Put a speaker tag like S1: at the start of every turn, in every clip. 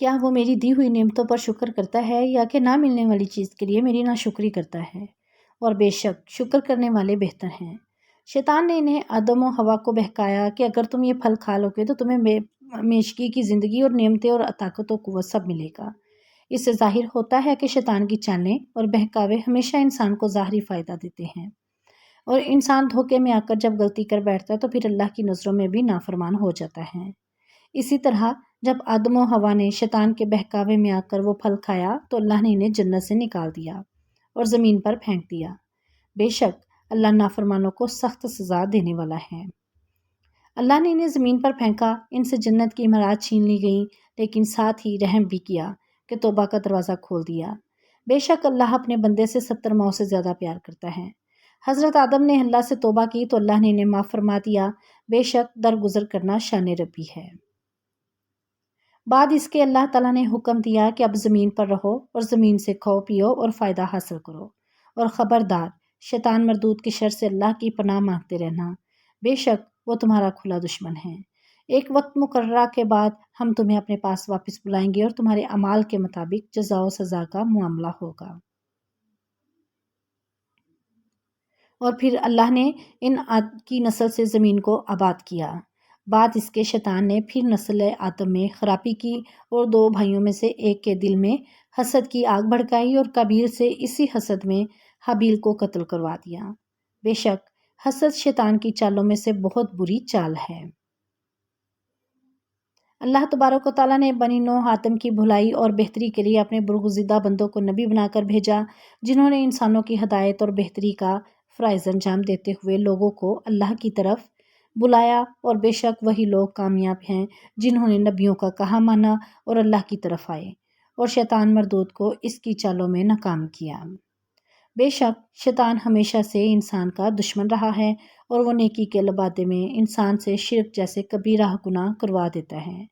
S1: کیا وہ میری دی ہوئی نعمتوں پر شکر کرتا ہے یا کہ نہ ملنے والی چیز کے لیے میری ناشکری کرتا ہے؟ اور بے شک شکر کرنے والے بہتر ہیں۔ شیطان نے انہیں آدم و حوا کو بہکایا کہ اگر تم یہ پھل کھا لو گے تو تمہیں میشگی کی زندگی اور نعمتیں اور طاقت و قوت سب ملے گا۔ اس سے ظاہر ہوتا ہے کہ شیطان کی چالیں اور بہکاوے ہمیشہ انسان کو ظاہری فائدہ دیتے ہیں، اور انسان دھوکے میں آ کر جب غلطی کر بیٹھتا ہے تو پھر اللہ کی نظروں میں بھی نافرمان ہو جاتا ہے۔ اسی طرح جب آدم و حوا نے شیطان کے بہکاوے میں آ کر وہ پھل کھایا تو اللہ نے انہیں جنت سے نکال دیا اور زمین پر پھینک دیا۔ بے شک اللہ نافرمانوں کو سخت سزا دینے والا ہے۔ اللہ نے انہیں زمین پر پھینکا، ان سے جنت کی امارات چھین لی گئیں، لیکن ساتھ ہی رحم بھی کیا کہ توبہ کا دروازہ کھول دیا۔ بے شک اللہ اپنے بندے سے 70 ماؤں سے زیادہ پیار کرتا ہے۔ حضرت آدم نے اللہ سے توبہ کی تو اللہ نے انہیں معاف فرما دیا۔ بے شک درگزر کرنا شان ربی ہے۔ بعد اس کے اللہ تعالیٰ نے حکم دیا کہ اب زمین پر رہو اور زمین سے کھاؤ پیو اور فائدہ حاصل کرو، اور خبردار شیطان مردود کی شر سے اللہ کی پناہ مانگتے رہنا، بے شک وہ تمہارا کھلا دشمن ہے۔ ایک وقت مقررہ کے بعد ہم تمہیں اپنے پاس واپس بلائیں گے اور تمہارے اعمال کے مطابق جزا و سزا کا معاملہ ہوگا۔ اور پھر اللہ نے ان کی نسل سے زمین کو آباد کیا۔ بعد اس کے شیطان نے پھر نسل آدم میں خرابی کی اور 2 بھائیوں میں سے ایک کے دل میں حسد کی آگ بھڑکائی اور قابیل سے اسی حسد میں حابیل کو قتل کروا دیا۔ بے شک حسد شیطان کی چالوں میں سے بہت بری چال ہے۔ اللہ تبارک و تعالیٰ نے بنی نوح آدم کی بھلائی اور بہتری کے لیے اپنے برگزیدہ بندوں کو نبی بنا کر بھیجا، جنہوں نے انسانوں کی ہدایت اور بہتری کا فرائض انجام دیتے ہوئے لوگوں کو اللہ کی طرف بلایا، اور بے شک وہی لوگ کامیاب ہیں جنہوں نے نبیوں کا کہا مانا اور اللہ کی طرف آئے اور شیطان مردود کو اس کی چالوں میں ناکام کیا۔ بے شک شیطان ہمیشہ سے انسان کا دشمن رہا ہے اور وہ نیکی کے لبادے میں انسان سے شرک جیسے کبیرہ گناہ کروا دیتا ہے۔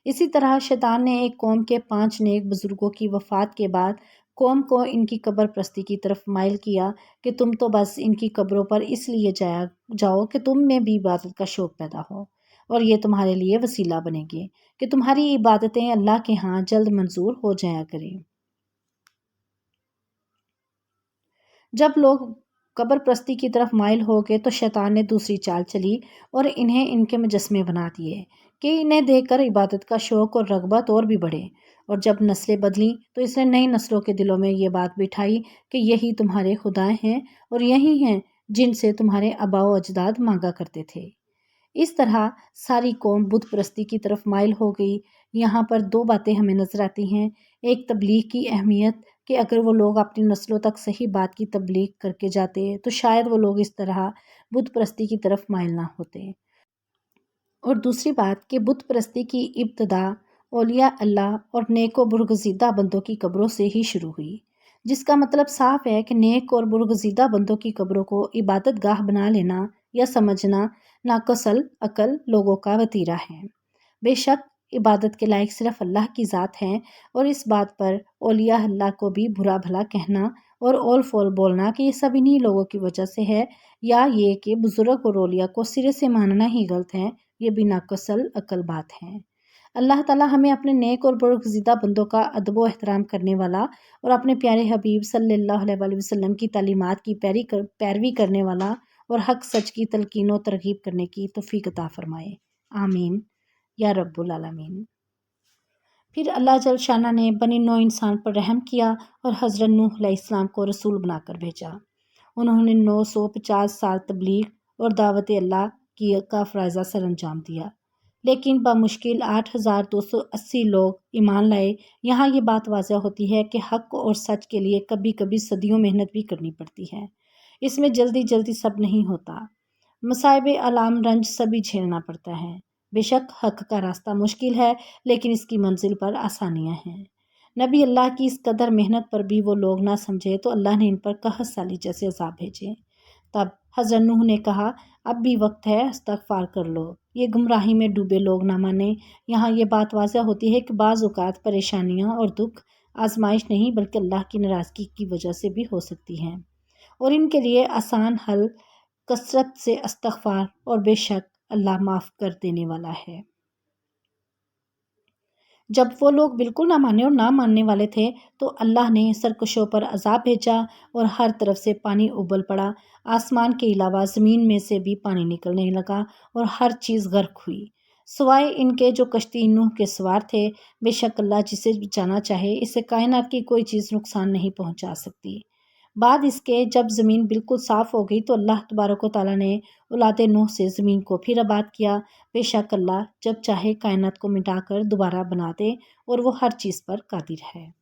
S1: اسی طرح شیطان نے ایک قوم کے 5 نیک بزرگوں کی وفات کے بعد قوم کو ان کی قبر پرستی کی طرف مائل کیا کہ تم تو بس ان کی قبروں پر اس لیے جاؤ کہ تم میں بھی عبادت کا شوق پیدا ہو، اور یہ تمہارے لیے وسیلہ بنے گے کہ تمہاری عبادتیں اللہ کے ہاں جلد منظور ہو جایا کریں۔ جب لوگ قبر پرستی کی طرف مائل ہو گئے تو شیطان نے دوسری چال چلی اور انہیں ان کے مجسمے بنا دیے کہ انہیں دیکھ کر عبادت کا شوق اور رغبت اور بھی بڑھے، اور جب نسلیں بدلیں تو اس نے نئی نسلوں کے دلوں میں یہ بات بٹھائی کہ یہی تمہارے خدا ہیں اور یہی ہیں جن سے تمہارے آباء و اجداد مانگا کرتے تھے۔ اس طرح ساری قوم بت پرستی کی طرف مائل ہو گئی۔ یہاں پر 2 باتیں ہمیں نظر آتی ہیں۔ ایک تبلیغ کی اہمیت کہ اگر وہ لوگ اپنی نسلوں تک صحیح بات کی تبلیغ کر کے جاتے تو شاید وہ لوگ اس طرح بت پرستی کی طرف مائل نہ ہوتے، اور دوسری بات کہ بت پرستی کی ابتدا اولیاء اللہ اور نیک و برگزیدہ بندوں کی قبروں سے ہی شروع ہوئی، جس کا مطلب صاف ہے کہ نیک اور برگزیدہ بندوں کی قبروں کو عبادت گاہ بنا لینا یا سمجھنا ناقص عقل لوگوں کا وتیرہ ہے۔ بے شک عبادت کے لائق صرف اللہ کی ذات ہے، اور اس بات پر اولیاء اللہ کو بھی برا بھلا کہنا اور اول فول بولنا کہ یہ سب انہی لوگوں کی وجہ سے ہے، یا یہ کہ بزرگ اور اولیاء کو سرے سے ماننا ہی غلط ہے، یہ بھی ناقص عقل بات ہے۔ اللہ تعالیٰ ہمیں اپنے نیک اور برگزیدہ بندوں کا ادب و احترام کرنے والا اور اپنے پیارے حبیب صلی اللہ علیہ وآلہ وسلم کی تعلیمات کی پیروی کرنے والا اور حق سچ کی تلقین و ترغیب کرنے کی توفیق عطا فرمائے، آمین یا رب العالمین۔ پھر اللہ جل شانہ نے بنی نوع انسان پر رحم کیا اور حضرت نوح علیہ السلام کو رسول بنا کر بھیجا۔ انہوں نے 950 سال تبلیغ اور دعوت اللہ کا فرائضہ سر انجام دیا، لیکن بمشکل 8280 لوگ ایمان لائے۔ یہاں یہ بات واضح ہوتی ہے کہ حق اور سچ کے لیے کبھی کبھی صدیوں محنت بھی کرنی پڑتی ہے، اس میں جلدی سب نہیں ہوتا، مصائب آلام رنج سبھی جھیلنا پڑتا ہے۔ بے شک حق کا راستہ مشکل ہے، لیکن اس کی منزل پر آسانیاں ہیں۔ نبی اللہ کی اس قدر محنت پر بھی وہ لوگ نہ سمجھے تو اللہ نے ان پر قحط سالی جیسے عذاب بھیجے۔ تب حضرت نوح نے کہا اب بھی وقت ہے، استغفار کر لو، یہ گمراہی میں ڈوبے لوگ نہ مانیں۔ یہاں یہ بات واضح ہوتی ہے کہ بعض اوقات پریشانیاں اور دکھ آزمائش نہیں بلکہ اللہ کی ناراضگی کی وجہ سے بھی ہو سکتی ہیں، اور ان کے لیے آسان حل کثرت سے استغفار، اور بے شک اللہ معاف کر دینے والا ہے۔ جب وہ لوگ بالکل نہ مانے اور نہ ماننے والے تھے تو اللہ نے سرکشوں پر عذاب بھیجا اور ہر طرف سے پانی ابل پڑا، آسمان کے علاوہ زمین میں سے بھی پانی نکلنے لگا اور ہر چیز غرق ہوئی سوائے ان کے جو کشتی نوح کے سوار تھے۔ بے شک اللہ جسے بچانا چاہے اسے کائنات کی کوئی چیز نقصان نہیں پہنچا سکتی۔ بعد اس کے جب زمین بالکل صاف ہو گئی تو اللہ تبارک و تعالیٰ نے اولاد نوح سے زمین کو پھر آباد کیا۔ بے شک اللہ جب چاہے کائنات کو مٹا کر دوبارہ بنا دے اور وہ ہر چیز پر قادر ہے۔